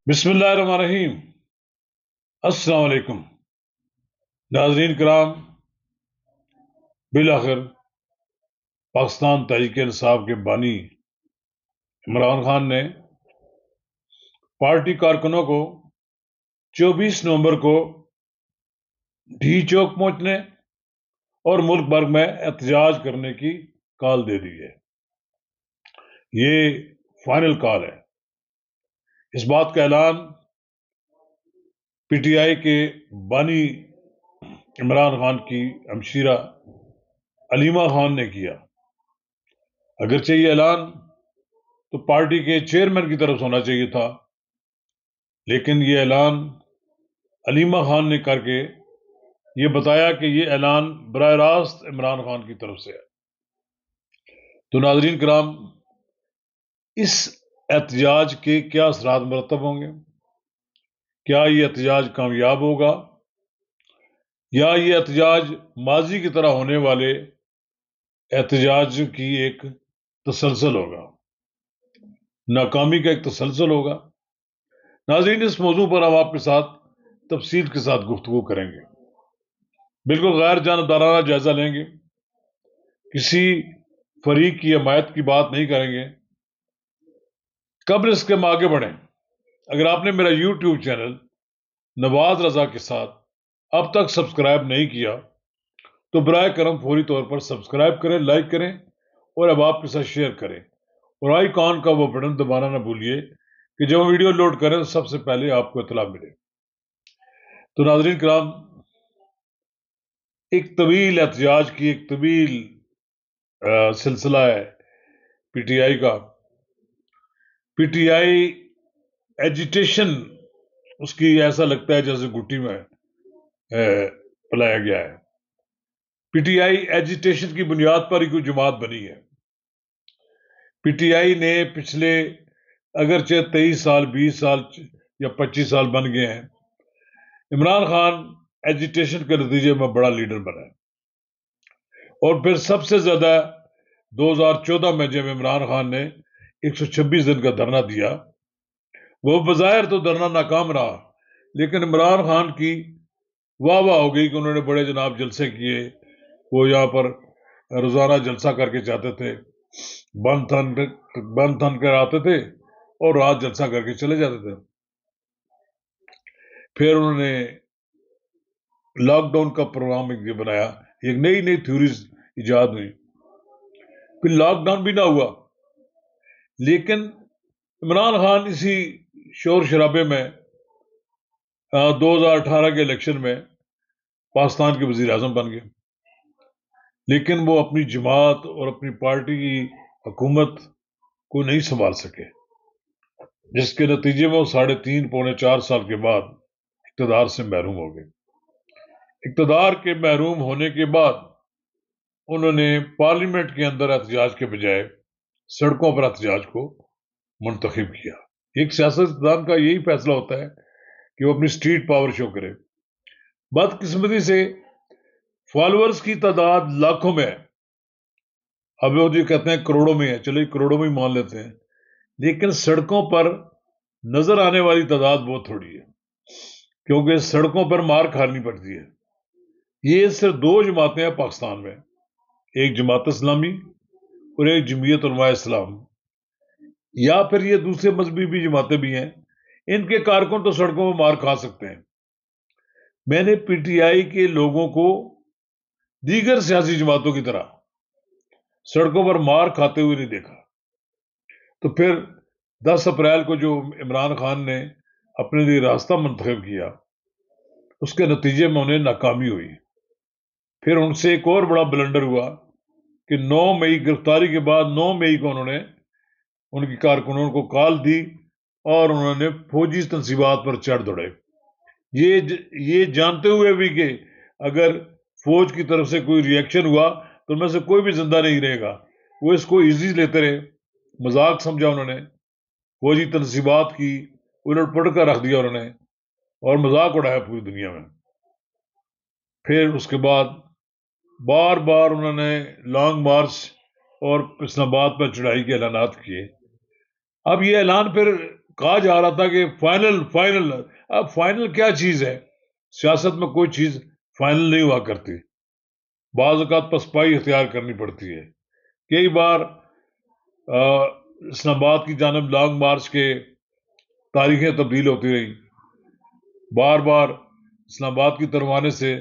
بسم اللہ الرحمن الرحیم۔ السلام علیکم ناظرین کرام، بالآخر پاکستان تحریک انصاف کے بانی عمران خان نے پارٹی کارکنوں کو 24 نومبر کو ڈھی چوک پہنچنے اور ملک بھر میں احتجاج کرنے کی کال دے دی ہے۔ یہ فائنل کال ہے۔ اس بات کا اعلان پی ٹی آئی کے بانی عمران خان کی ہمشیرہ علیمہ خان نے کیا۔ اگرچہ یہ اعلان تو پارٹی کے چیئرمین کی طرف سے ہونا چاہیے تھا، لیکن یہ اعلان علیمہ خان نے کر کے یہ بتایا کہ یہ اعلان براہ راست عمران خان کی طرف سے ہے۔ تو ناظرین کرام، اس احتجاج کے کیا اثرات مرتب ہوں گے؟ کیا یہ احتجاج کامیاب ہوگا یا یہ احتجاج ماضی کی طرح ہونے والے احتجاج کی ایک تسلسل ہوگا، ناکامی کا ایک تسلسل ہوگا؟ ناظرین، اس موضوع پر ہم آپ کے ساتھ تفصیل کے ساتھ گفتگو کریں گے، بالکل غیر جانبدارانہ جائزہ لیں گے، کسی فریق کی حمایت کی بات نہیں کریں گے۔ قبل اس کے ہم آگے بڑھیں، اگر آپ نے میرا یوٹیوب چینل نواز رضا کے ساتھ اب تک سبسکرائب نہیں کیا تو براہ کرم فوری طور پر سبسکرائب کریں، لائک کریں اور اب آپ کے ساتھ شیئر کریں، اور آئیکن کا وہ بٹن دبانا نہ بھولیے کہ جب ہم ویڈیو لوڈ کریں تو سب سے پہلے آپ کو اطلاع ملے۔ تو ناظرین کرام، ایک طویل احتجاج کی ایک طویل سلسلہ ہے پی ٹی آئی کا۔ پی ٹی آئی ایجیٹیشن اس کی ایسا لگتا ہے جیسے گٹی میں پلایا گیا ہے۔ پی ٹی آئی ایجیٹیشن کی بنیاد پر ہی کوئی جماعت بنی ہے۔ پی ٹی آئی نے پچھلے اگرچہ 23 سال 20 سال یا 25 سال بن گئے ہیں، عمران خان ایجیٹیشن کے نتیجے میں بڑا لیڈر بنا ہے، اور پھر سب سے زیادہ 2014 میں جب عمران خان نے 126 دن کا دھرنا دیا، وہ بظاہر تو دھرنا ناکام رہا، لیکن عمران خان کی واہ واہ ہو گئی کہ انہوں نے بڑے جناب جلسے کیے۔ وہ یہاں پر روزانہ جلسہ کر کے جاتے تھے، بند تھن کر آتے تھے اور رات جلسہ کر کے چلے جاتے تھے۔ پھر انہوں نے لاک ڈاؤن کا پروگرام ایک بنایا، ایک نئی نئی تھیوریز ایجاد ہوئی، پھر لاک ڈاؤن بھی نہ ہوا، لیکن عمران خان اسی شور شرابے میں 2018 کے الیکشن میں پاکستان کے وزیر اعظم بن گئے، لیکن وہ اپنی جماعت اور اپنی پارٹی کی حکومت کو نہیں سنبھال سکے، جس کے نتیجے میں وہ 3.5 پونے 4 سال کے بعد اقتدار سے محروم ہو گئے۔ اقتدار کے محروم ہونے کے بعد انہوں نے پارلیمنٹ کے اندر احتجاج کے بجائے سڑکوں پر احتجاج کو منتخب کیا۔ ایک سیاستدان کا یہی فیصلہ ہوتا ہے کہ وہ اپنی اسٹریٹ پاور شو کرے۔ بدقسمتی سے فالوورز کی تعداد لاکھوں میں ہے، اب وہ جو کہتے ہیں کروڑوں میں ہے، چلو کروڑوں میں ہی مان لیتے ہیں، لیکن سڑکوں پر نظر آنے والی تعداد بہت تھوڑی ہے، کیونکہ سڑکوں پر مار کھانی پڑتی ہے۔ یہ صرف 2 جماعتیں ہیں پاکستان میں، ایک جماعت اسلامی اور ایک جمعیت علماء اسلام، یا پھر یہ دوسرے مذہبی بھی جماعتیں بھی ہیں، ان کے کارکن تو سڑکوں میں مار کھا سکتے ہیں۔ میں نے پی ٹی آئی کے لوگوں کو دیگر سیاسی جماعتوں کی طرح سڑکوں پر مار کھاتے ہوئے نہیں دیکھا۔ تو پھر 10 اپریل کو جو عمران خان نے اپنے لیے راستہ منتخب کیا، اس کے نتیجے میں انہیں ناکامی ہوئی۔ پھر ان سے ایک اور بڑا بلنڈر ہوا کہ 9 مئی گرفتاری کے بعد 9 مئی کو انہوں نے ان کی کارکنوں کو کال دی اور انہوں نے فوجی تنصیبات پر چڑھ دوڑے، یہ جانتے ہوئے بھی کہ اگر فوج کی طرف سے کوئی ری ایکشن ہوا تو ان میں سے کوئی بھی زندہ نہیں رہے گا۔ وہ اس کو ایزی لیتے رہے، مذاق سمجھا انہوں نے، فوجی تنصیبات کی الٹ پلٹ کر رکھ دیا انہوں نے، اور مذاق اڑایا پوری دنیا میں۔ پھر اس کے بعد بار بار انہوں نے لانگ مارچ اور اسلام آباد پر چڑھائی کے اعلانات کیے۔ اب یہ اعلان پھر کہا جا رہا تھا کہ فائنل. اب فائنل کیا چیز ہے؟ سیاست میں کوئی چیز فائنل نہیں ہوا کرتی. بعض اوقات پسپائی اختیار کرنی پڑتی ہے. کئی بار اسلام آباد کی جانب لانگ مارچ کے تاریخیں تبدیل ہوتی رہی. بار بار اسلام آباد کی طرف آنے سے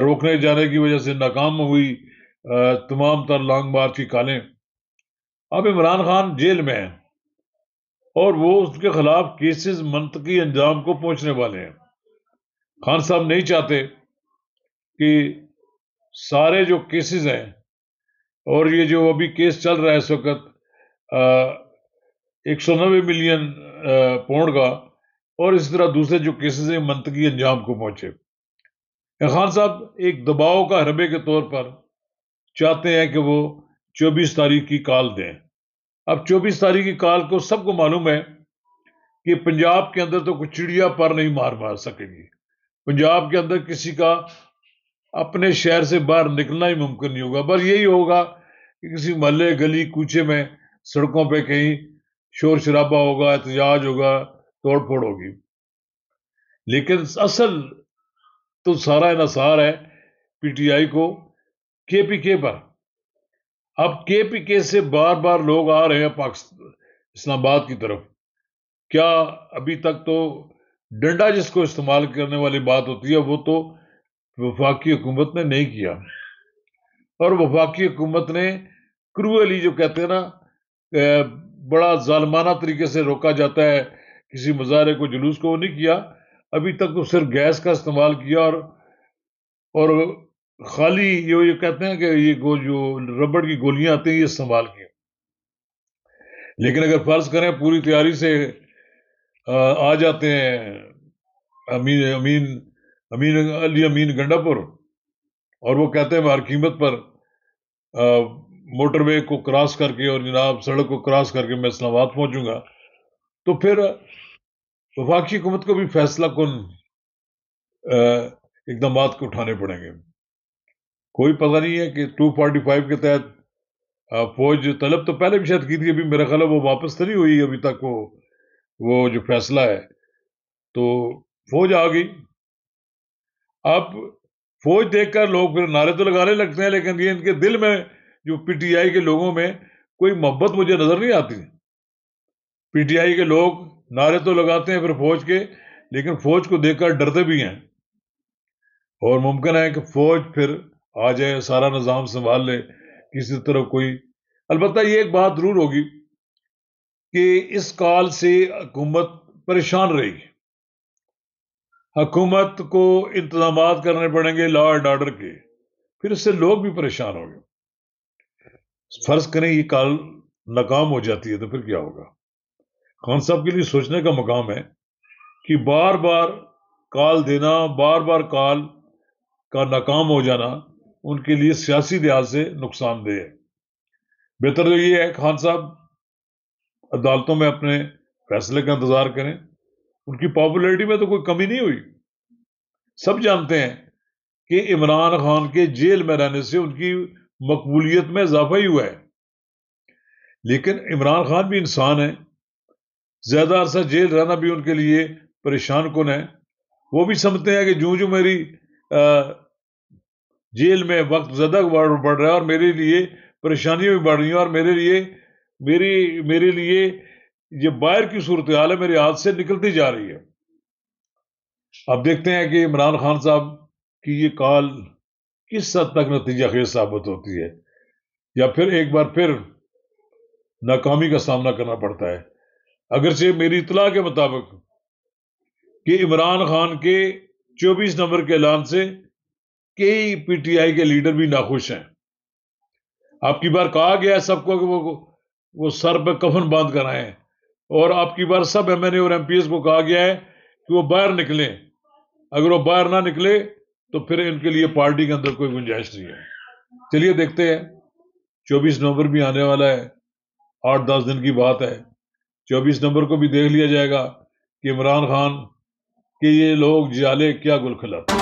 روکنے جانے کی وجہ سے ناکام ہوئی تمام تر لانگ مارچ کی کالیں. اب عمران خان جیل میں ہیں اور وہ اس کے خلاف کیسز منطقی انجام کو پہنچنے والے ہیں. خان صاحب نہیں چاہتے کہ سارے جو کیسز ہیں اور یہ جو ابھی کیس چل رہا ہے اس وقت 190 ملین پاؤنڈ کا اور اس طرح دوسرے جو کیسز ہیں منطقی انجام کو پہنچے. خان صاحب ایک دباؤ کا حربے کے طور پر چاہتے ہیں کہ وہ 24 تاریخ کی کال دیں. اب 24 تاریخ کی کال کو سب کو معلوم ہے کہ پنجاب کے اندر تو کوئی چڑیا پر نہیں مار سکے گی. پنجاب کے اندر کسی کا اپنے شہر سے باہر نکلنا ہی ممکن نہیں ہوگا. بس یہی ہوگا کہ کسی محلے گلی کوچے میں سڑکوں پہ کہیں شور شرابہ ہوگا, احتجاج ہوگا, توڑ پھوڑ ہوگی. لیکن اصل تو سارا انحصار ہے پی ٹی آئی کو کے پی کے پر. اب کے پی کے سے بار بار لوگ آ رہے ہیں پاکستان اسلام آباد کی طرف. کیا ابھی تک تو ڈنڈا جس کو استعمال کرنے والی بات ہوتی ہے وہ تو وفاقی حکومت نے نہیں کیا, اور وفاقی حکومت نے کروئلی جو کہتے ہیں نا بڑا ظالمانہ طریقے سے روکا جاتا ہے کسی مظاہرے کو جلوس کو, وہ نہیں کیا. ابھی تک تو صرف گیس کا استعمال کیا اور خالی یہ کہتے ہیں کہ یہ جو ربڑ کی گولیاں آتی ہیں یہ استعمال کی. لیکن اگر فرض کریں پوری تیاری سے آ جاتے ہیں امین گنڈاپور اور وہ کہتے ہیں ہر قیمت پر موٹر وے کو کراس کر کے اور جناب سڑک کو کراس کر کے میں اسلام آباد پہنچوں گا, تو پھر وفاقی حکومت کو بھی فیصلہ کن اقدامات کو اٹھانے پڑیں گے. کوئی پتہ نہیں ہے کہ 245 کے تحت فوج طلب تو پہلے بھی شاید کی تھی, ابھی میرا خیال ہے وہ واپس تو نہیں ہوئی ابھی تک وہ جو فیصلہ ہے, تو فوج آ گئی. اب فوج دیکھ کر لوگ پھر نعرے تو لگانے لگتے ہیں, لیکن یہ ان کے دل میں جو پی ٹی آئی کے لوگوں میں کوئی محبت مجھے نظر نہیں آتی. پی ٹی آئی کے لوگ نعرے تو لگاتے ہیں پھر فوج کے, لیکن فوج کو دیکھ کر ڈرتے بھی ہیں, اور ممکن ہے کہ فوج پھر آ جائے سارا نظام سنبھال لے کسی طرح کوئی. البتہ یہ ایک بات ضرور ہوگی کہ اس کال سے حکومت پریشان رہے گی. حکومت کو انتظامات کرنے پڑیں گے لا اینڈ آرڈر کے, پھر اس سے لوگ بھی پریشان ہوں گے. فرض کریں یہ کال ناکام ہو جاتی ہے تو پھر کیا ہوگا؟ خان صاحب کے لیے سوچنے کا مقام ہے کہ بار بار کال دینا, بار بار کال کا ناکام ہو جانا ان کے لیے سیاسی لحاظ سے نقصان دہ ہے. بہتر تو یہ ہے خان صاحب عدالتوں میں اپنے فیصلے کا انتظار کریں. ان کی پاپولیرٹی میں تو کوئی کمی نہیں ہوئی. سب جانتے ہیں کہ عمران خان کے جیل میں رہنے سے ان کی مقبولیت میں اضافہ ہی ہوا ہے. لیکن عمران خان بھی انسان ہے, زیادہ عرصہ جیل رہنا بھی ان کے لیے پریشان کن ہے. وہ بھی سمجھتے ہیں کہ جو میری جیل میں وقت زیادہ بڑھ رہا ہے اور میرے لیے پریشانیاں بھی بڑھ رہی ہیں, اور میرے لیے یہ باہر کی صورتحال ہے میرے ہاتھ سے نکلتی جا رہی ہے. اب دیکھتے ہیں کہ عمران خان صاحب کی یہ کال کس حد تک نتیجہ خیز ثابت ہوتی ہے, یا پھر ایک بار پھر ناکامی کا سامنا کرنا پڑتا ہے. اگرچہ میری اطلاع کے مطابق کہ عمران خان کے 24 نومبر کے اعلان سے کئی پی ٹی آئی کے لیڈر بھی ناخوش ہیں. آپ کی بار کہا گیا ہے سب کو کہ وہ سر پہ کفن باندھ کر آئے ہیں, اور آپ کی بار سب ایم این اے اور ایم پی ایس کو کہا گیا ہے کہ وہ باہر نکلیں. اگر وہ باہر نہ نکلے تو پھر ان کے لیے پارٹی کے اندر کوئی گنجائش نہیں ہے. چلیے دیکھتے ہیں, 24 نومبر بھی آنے والا ہے, 8-10 دن کی بات ہے. 24 نومبر کو بھی دیکھ لیا جائے گا کہ عمران خان کے یہ لوگ جالے کیا گل کھلاتے ہیں.